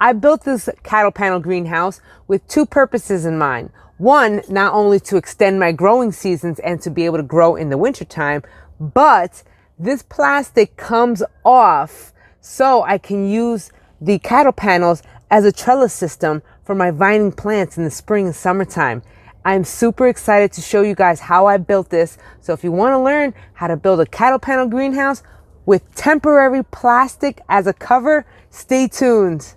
I built this cattle panel greenhouse with two purposes in mind. One, not only to extend my growing seasons and to be able to grow in the wintertime, but this plastic comes off so I can use the cattle panels as a trellis system for my vining plants in the spring and summertime. I'm super excited to show you guys how I built this. So if you want to learn how to build a cattle panel greenhouse with temporary plastic as a cover, stay tuned.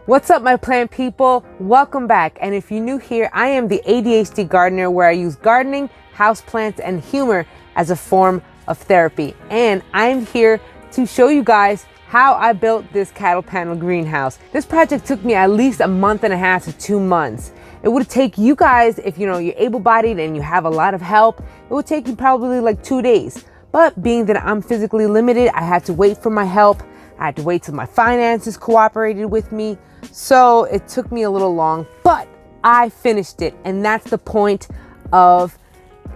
What's up, my plant people? Welcome back. And if you're new here, I am the ADHD gardener, where I use gardening, houseplants, and humor as a form of therapy. And I'm here to show you guys how I built this cattle panel greenhouse. This project took me at least a month and a half to 2 months. It would take you guys, if you're able-bodied and you have a lot of help, it would take you probably like 2 days. But being that I'm physically limited, I had to wait for my help. I had to wait till my finances cooperated with me. So it took me a little long, but I finished it. And that's the point of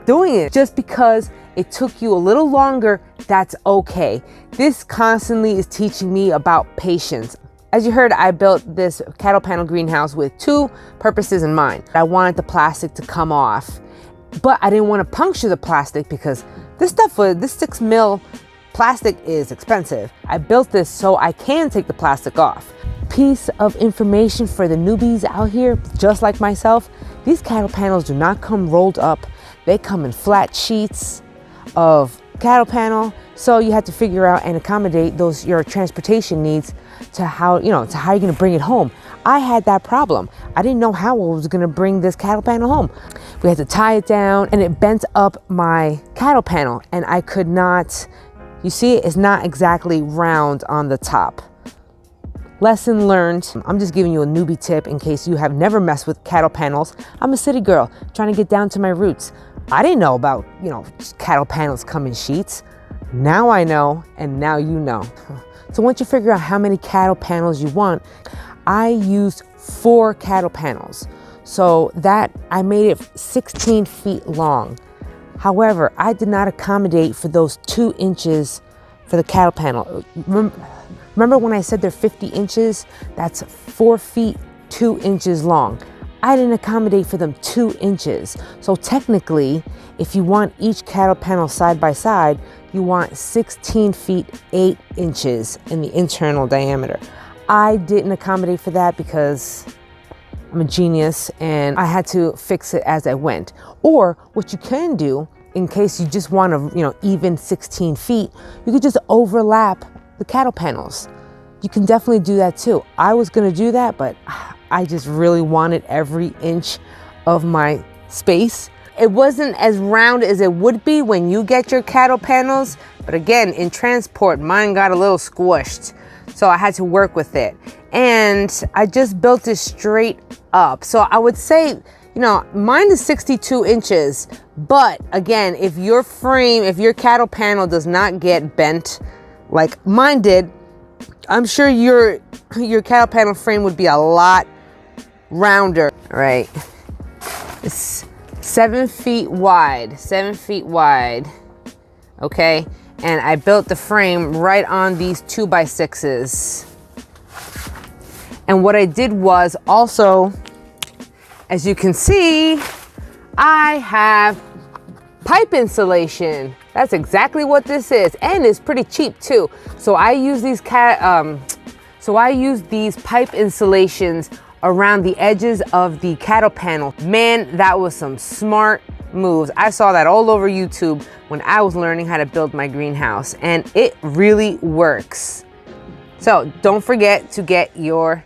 doing it. Just because it took you a little longer, that's okay. This constantly is teaching me about patience. As you heard, I built this cattle panel greenhouse with two purposes in mind. I wanted the plastic to come off, but I didn't want to puncture the plastic because this 6 mil plastic is expensive. I built this so I can take the plastic off. Piece of information for the newbies out here, just like myself, these cattle panels do not come rolled up. They come in flat sheets of cattle panel, so you have to figure out and accommodate your transportation needs to how you're going to bring it home. I had that problem. I didn't know how I was going to bring this cattle panel home. We had to tie it down, and it bent up my cattle panel, and I could not. You see, it's not exactly round on the top. Lesson learned. I'm just giving you a newbie tip in case you have never messed with cattle panels. I'm a city girl trying to get down to my roots. I didn't know about, cattle panels come in sheets. Now I know, and now you know. So once you figure out how many cattle panels you want, I used 4 cattle panels. So that I made it 16 feet long. However, I did not accommodate for those 2 inches for the cattle panel. Remember when I said they're 50 inches? That's 4 feet, 2 inches long. I didn't accommodate for them 2 inches. So technically, if you want each cattle panel side by side, you want 16 feet, 8 inches in the internal diameter. I didn't accommodate for that because I'm a genius and I had to fix it as I went. Or what you can do, in case you just want to, even 16 feet, you could just overlap the cattle panels. You can definitely do that too. I was going to do that, but I just really wanted every inch of my space. It wasn't as round as it would be when you get your cattle panels, but again, in transport, mine got a little squished. So I had to work with it. And I just built it straight up. So I would say, mine is 62 inches. But again, if your cattle panel does not get bent like mine did, I'm sure your cattle panel frame would be a lot rounder. All right. It's 7 feet wide. Okay. And I built the frame right on these 2x6s. And what I did was also, as you can see, I have pipe insulation. That's exactly what this is, and it's pretty cheap too. So I use these pipe insulations around the edges of the cattle panel. Man, that was some smart moves. I saw that all over YouTube when I was learning how to build my greenhouse, and it really works. So don't forget to get your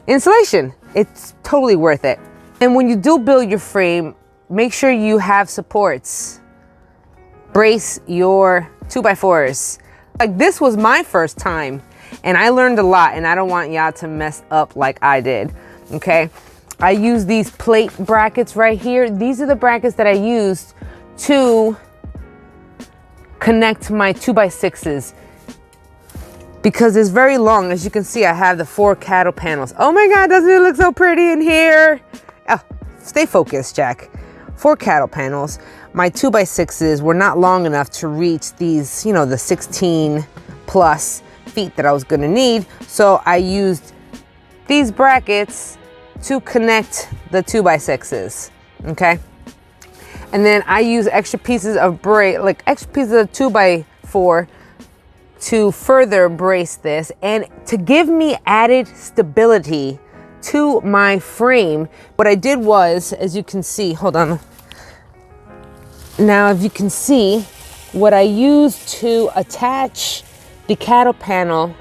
insulation. It's totally worth it. And when you do build your frame, make sure you have supports. Brace your 2x4s. Like, this was my first time and I learned a lot, and I don't want y'all to mess up like I did. Okay. I use these plate brackets right here. These are the brackets that I used to connect my 2x6s because it's very long. As you can see, I have the 4 cattle panels. Oh my God, doesn't it look so pretty in here? Oh, stay focused, Jack. 4 cattle panels. My 2x6s were not long enough to reach these, you know, the 16 plus feet that I was gonna need. So I used these brackets to connect the 2x6s, okay? And then I use extra pieces of extra pieces of 2x4 to further brace this and to give me added stability to my frame. What I did was, as you can see, hold on. Now, if you can see, what I used to attach the cattle panel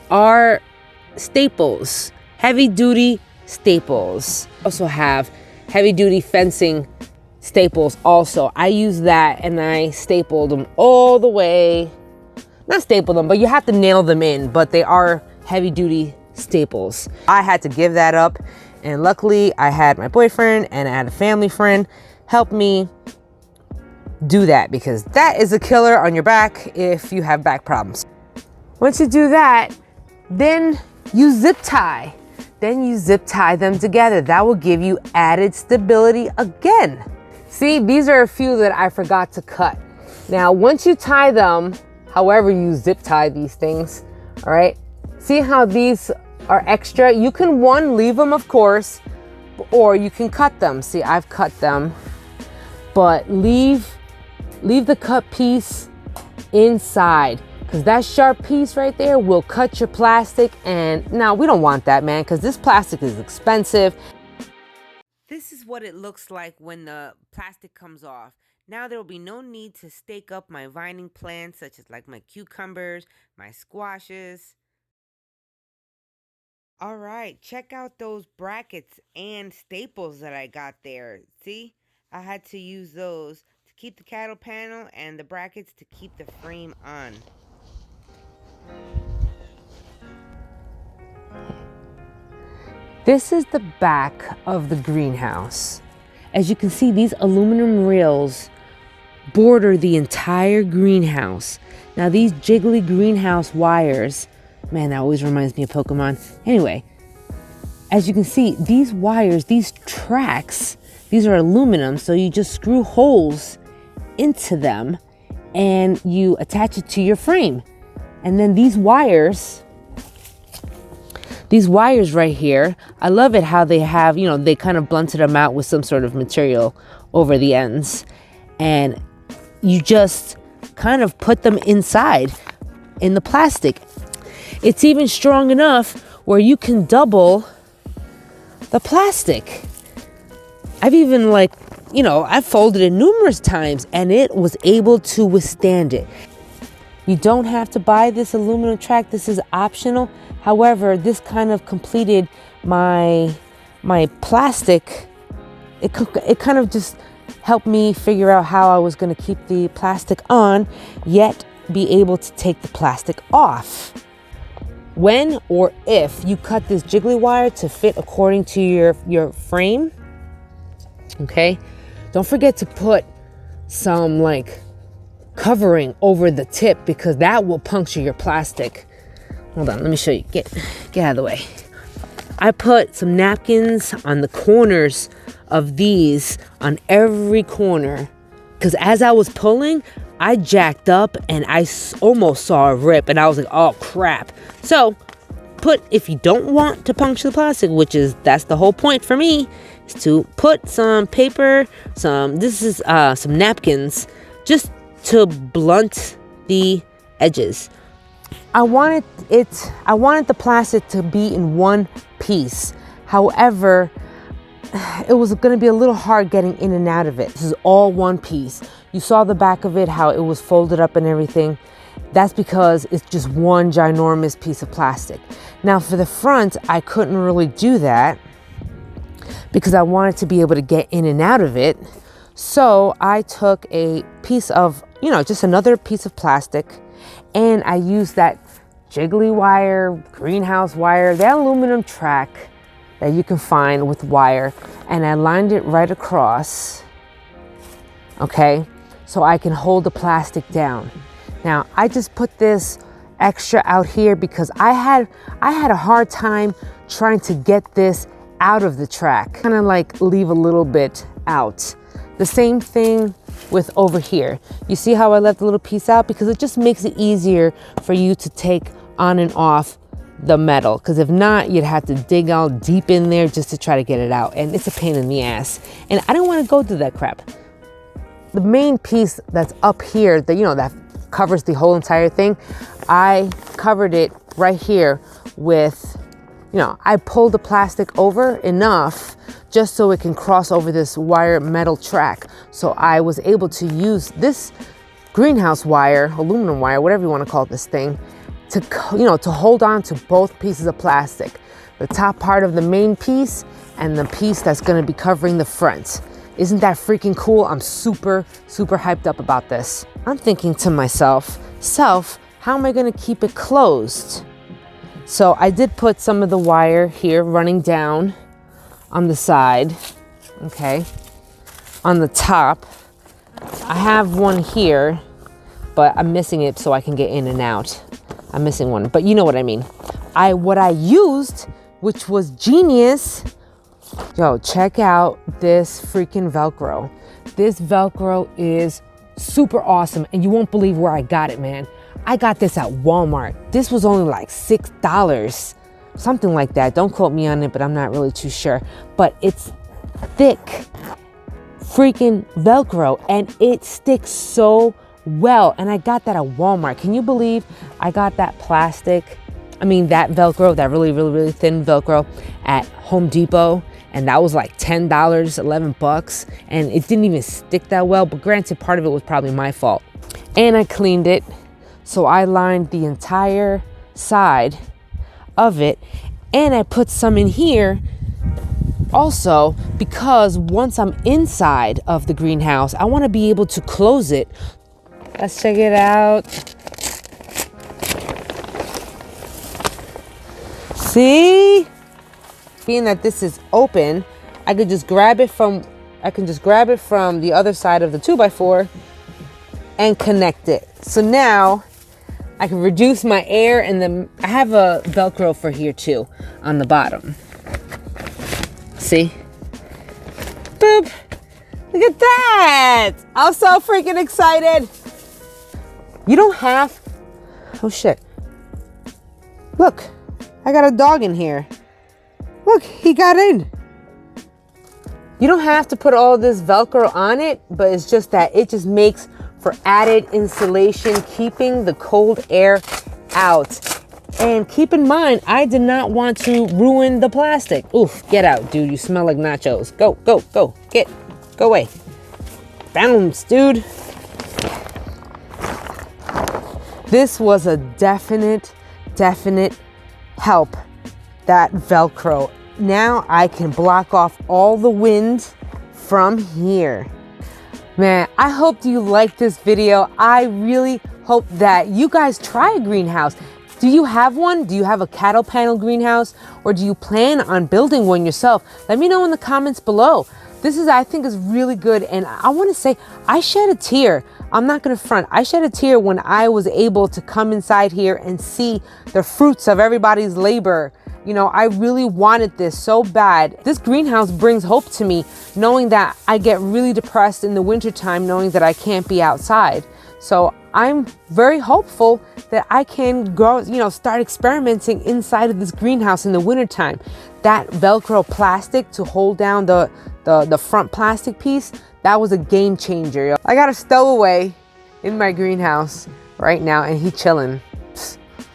are staples, heavy duty staples. Also have heavy duty fencing staples also. I use that and I stapled them all the way. Not staple them, but you have to nail them in, but they are heavy duty staples. I had to give that up, and luckily I had my boyfriend and I had a family friend help me do that, because that is a killer on your back if you have back problems. Once you do that, then you zip tie. Then you zip tie them together. That will give you added stability again. See, these are a few that I forgot to cut. Now, once you tie them, however you zip tie these things, all right? See how these are extra? You can leave them, of course, or you can cut them. See, I've cut them, but leave the cut piece inside, because that sharp piece right there will cut your plastic. And now we don't want that, man, because this plastic is expensive. This is what it looks like when the plastic comes off. Now there will be no need to stake up my vining plants, such as like my cucumbers, my squashes. All right, check out those brackets and staples that I got there. See, I had to use those to keep the cattle panel and the brackets to keep the frame on. This is the back of the greenhouse. As you can see, these aluminum rails border the entire greenhouse. Now these Jiggly greenhouse wires, man, that always reminds me of Pokemon. Anyway, as you can see, these wires, these tracks, these are aluminum, so you just screw holes into them and you attach it to your frame. And then these wires right here, I love it how they have, you know, they kind of blunted them out with some sort of material over the ends. And you just kind of put them inside in the plastic. It's even strong enough where you can double the plastic. I've even I've folded it numerous times and it was able to withstand it. You don't have to buy this aluminum track. This is optional. However, this kind of completed my plastic. It kind of just helped me figure out how I was going to keep the plastic on, yet be able to take the plastic off. When or if you cut this Jiggly wire to fit according to your frame, okay, don't forget to put some covering over the tip, because that will puncture your plastic. Hold on, let me show you. Get out of the way. I put some napkins on the corners of these, on every corner, because as I was pulling, I jacked up and I almost saw a rip, and I was like, oh crap. So if you don't want to puncture the plastic, that's the whole point for me, is to put some paper, some napkins, just to blunt the edges. I wanted the plastic to be in one piece. However, it was going to be a little hard getting in and out of it. This is all one piece. You saw the back of it, how it was folded up and everything. That's because it's just one ginormous piece of plastic. Now for the front, I couldn't really do that because I wanted to be able to get in and out of it. So I took a piece of, just another piece of plastic, and I used that Jiggly wire, greenhouse wire, that aluminum track that you can find with wire, and I lined it right across, okay, so I can hold the plastic down. Now I just put this extra out here because I had a hard time trying to get this out of the track, kind of leave a little bit out. The same thing with over here. You see how I left a little piece out? Because it just makes it easier for you to take on and off the metal. Because if not, you'd have to dig all deep in there just to try to get it out. And it's a pain in the ass. And I don't want to go through that crap. The main piece that's up here, that, you know, that covers the whole entire thing, I covered it right here with, you know, I pulled the plastic over enough just so it can cross over this wire metal track. So I was able to use this greenhouse wire, aluminum wire, whatever you want to call this thing, to, you know, to hold on to both pieces of plastic. The top part of the main piece and the piece that's going to be covering the front. Isn't that freaking cool? I'm super, super hyped up about this. I'm thinking to myself, how am I going to keep it closed? So I did put some of the wire here running down on the side, okay? On the top, I have one here, but I'm missing it so I can get in and out. I'm missing one, but you know what I mean. What I used, which was genius. Yo, check out this freaking Velcro. This Velcro is super awesome, and you won't believe where I got it, man. I got this at Walmart. This was only like $6, something like that. Don't quote me on it, but I'm not really too sure. But it's thick freaking Velcro, and it sticks so well. And I got that at Walmart. Can you believe I got that that Velcro, that really, really, really thin Velcro at Home Depot? And that was like $10, $11, and it didn't even stick that well. But granted, part of it was probably my fault. And I cleaned it. So I lined the entire side of it, and I put some in here also because once I'm inside of the greenhouse, I want to be able to close it. Let's check it out. See? Being that this is open, I can just grab it from the other side of the 2x4 and connect it. So now I can reduce my air, and then I have a Velcro for here too on the bottom. See? Boop! Look at that! I'm so freaking excited. You don't have, oh shit. Look, I got a dog in here. Look, he got in. You don't have to put all this Velcro on it, but it's just that it just makes for added insulation, keeping the cold air out. And keep in mind, I did not want to ruin the plastic. Oof, get out, dude. You smell like nachos. Go, go, go. Go away. Bounce, dude. This was a definite help. That Velcro. Now I can block off all the wind from here. Man, I hope you liked this video. I really hope that you guys try a greenhouse. Do you have one? Do you have a cattle panel greenhouse? Or do you plan on building one yourself? Let me know in the comments below. This is, I think, is really good. And I want to say, I shed a tear. I'm not going to front. I shed a tear when I was able to come inside here and see the fruits of everybody's labor. You know, I really wanted this so bad. This greenhouse brings hope to me, knowing that I get really depressed in the wintertime, knowing that I can't be outside. So I'm very hopeful that I can go, you know, start experimenting inside of this greenhouse in the wintertime. That Velcro plastic to hold down the front plastic piece, that was a game changer. I got a stowaway in my greenhouse right now, and he chilling.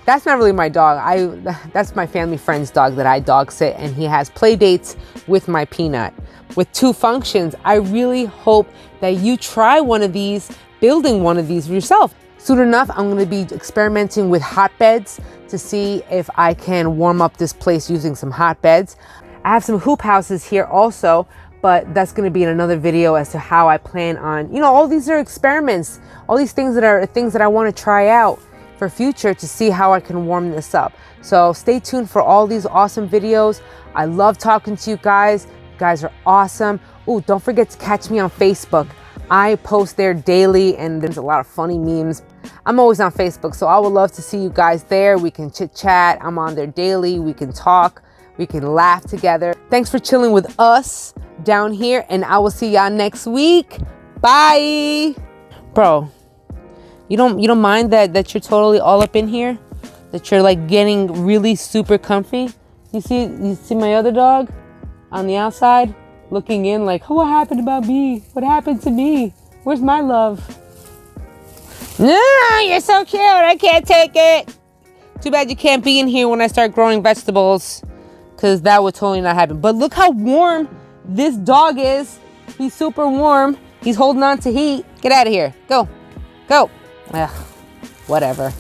That's not really my dog. That's my family friend's dog that I dog sit, and he has play dates with my Peanut with 2 functions. I really hope that you try one of these, building one of these yourself. Soon enough, I'm going to be experimenting with hotbeds to see if I can warm up this place using some hotbeds. I have some hoop houses here also, but that's going to be in another video as to how I plan on, you know, all these are experiments, all these things that are things that I want to try out for future to see how I can warm this up. So stay tuned for all these awesome videos. I love talking to you guys. You guys are awesome. Ooh, don't forget to catch me on Facebook. I post there daily, and there's a lot of funny memes. I'm always on Facebook, so I would love to see you guys there. We can chit chat. I'm on there daily. We can talk. We can laugh together. Thanks for chilling with us down here, and I will see y'all next week. Bye. Bro, you don't mind that you're totally all up in here? That you're like getting really super comfy? You see my other dog on the outside looking in like, oh, what happened about me? What happened to me? Where's my love? No, you're so cute. I can't take it. Too bad you can't be in here when I start growing vegetables, because that would totally not happen. But look how warm this dog is. He's super warm. He's holding on to heat. Get out of here. Go. Ugh, whatever.